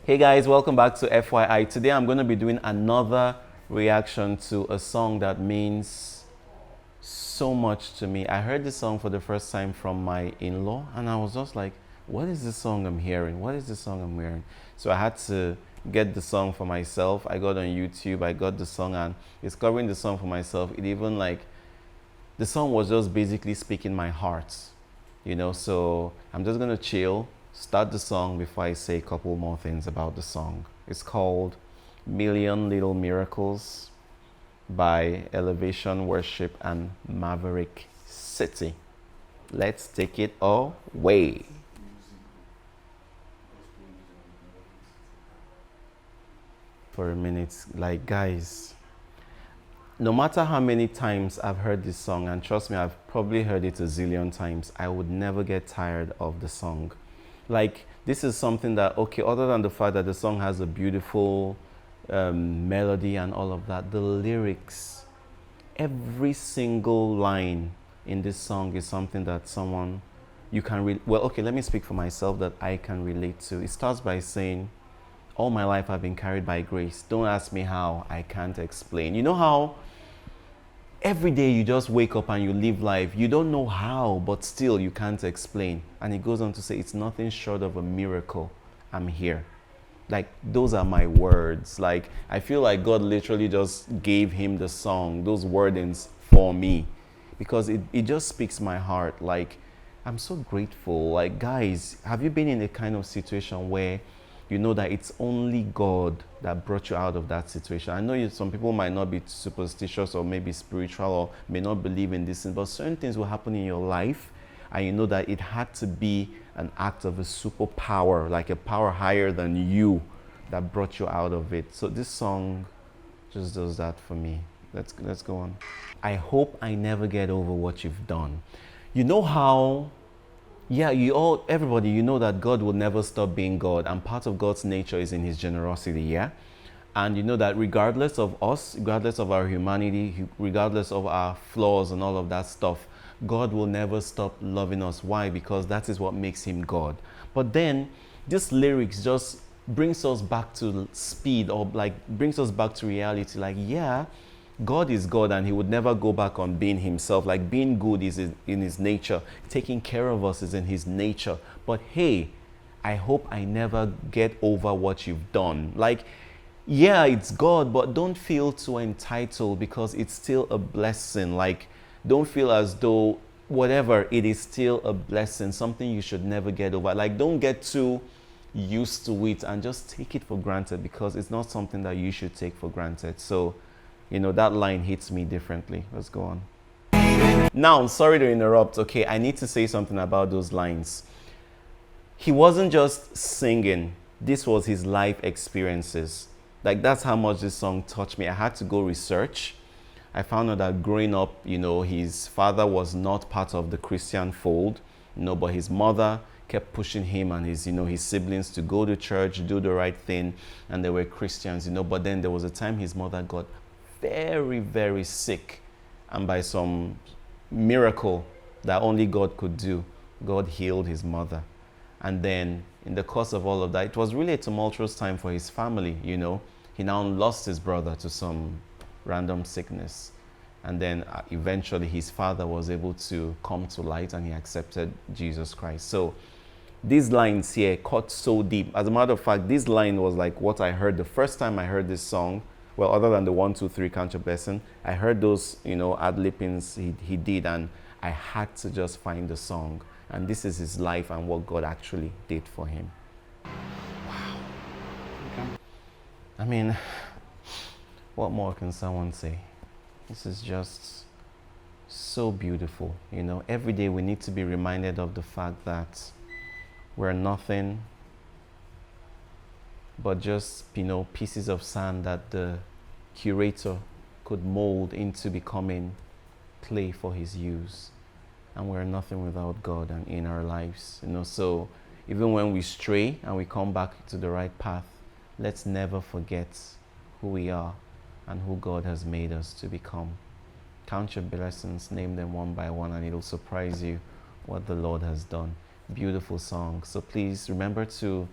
Hey guys, welcome back to FYI. Today I'm going to be doing another reaction to a song that means so much to me. I heard this song for the first time from my in-law and I was just like, what is this song I'm hearing? What is this song I'm hearing? So I had to get the song for myself. I got on YouTube, I got the song, and discovering the song for myself, it even the song was just basically speaking my heart, so I'm just gonna chill, start the song before I say a couple more things about the song. It's called Million Little Miracles by Elevation Worship and Maverick City. Let's take it away. For a minute, guys, no matter how many times I've heard this song, and trust me, I've probably heard it a zillion times, I would never get tired of the song. This is something that, okay, other than the fact that the song has a beautiful melody and all of that, the lyrics, every single line in this song is something that someone you can let me speak for myself, that I can relate to. It starts by saying, all my life I've been carried by grace. Don't ask me how, I can't explain. You know how every day you just wake up and you live life, you don't know how, but still you can't explain. And it goes on to say, it's nothing short of a miracle. I'm here. Those are my words. I feel like God literally just gave him the song, those wordings for me, because it just speaks my heart. I'm so grateful. Guys, have you been in a kind of situation where you know that it's only God that brought you out of that situation? I know some people might not be superstitious or maybe spiritual or may not believe in this, but certain things will happen in your life and you know that it had to be an act of a superpower, like a power higher than you, that brought you out of it. So this song just does that for me. Let's go on. I hope I never get over what you've done. You know how, yeah, everybody, you know that God will never stop being God, and part of God's nature is in his generosity, yeah? And you know that regardless of us, regardless of our humanity, regardless of our flaws and all of that stuff, God will never stop loving us. Why? Because that is what makes him God. But then this lyrics just brings us back to speed, or brings us back to reality. Yeah, God is God and he would never go back on being himself. Being good is in his nature. Taking care of us is in his nature. But hey, I hope I never get over what you've done. Yeah, it's God, but don't feel too entitled, because it's still a blessing. Don't feel as though whatever, it is still a blessing, something you should never get over. Don't get too used to it and just take it for granted, because it's not something that you should take for granted. So, that line hits me differently. Let's go on. Now, sorry to interrupt. Okay, I need to say something about those lines. He wasn't just singing. This was his life experiences. That's how much this song touched me. I had to go research. I found out that growing up, his father was not part of the Christian fold, but his mother kept pushing him and his siblings to go to church, do the right thing, and they were Christians, But then there was a time his mother got very, very sick, and by some miracle that only God could do, God healed his mother. And then in the course of all of that, it was really a tumultuous time for his family. He now lost his brother to some random sickness, and then eventually his father was able to come to light and he accepted Jesus Christ. So these lines here cut so deep. As a matter of fact, this line was what I heard the first time I heard this song. Well, other than the 1, 2, 3 count your blessing, I heard those, ad-lippings he did, and I had to just find the song. And this is his life and what God actually did for him. Wow. Okay. I mean, what more can someone say? This is just so beautiful. Every day we need to be reminded of the fact that we're nothing but just, pieces of sand that the curator could mold into becoming clay for his use. And we're nothing without God and in our lives. So even when we stray and we come back to the right path, let's never forget who we are and who God has made us to become. Count your blessings, name them one by one, and it'll surprise you what the Lord has done. Beautiful song. So please remember to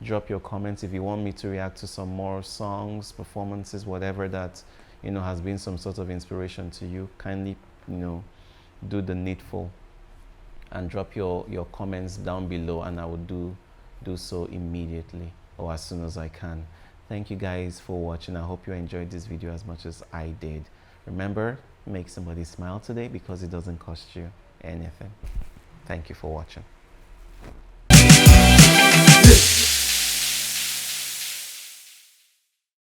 drop your comments. If you want me to react to some more songs, performances, whatever that, you know, has been some sort of inspiration to you, kindly, you know, do the needful and drop your comments down below, and I will do so immediately or as soon as I can. Thank you guys for watching. I hope you enjoyed this video as much as I did. Remember, make somebody smile today, because it doesn't cost you anything. Thank you for watching.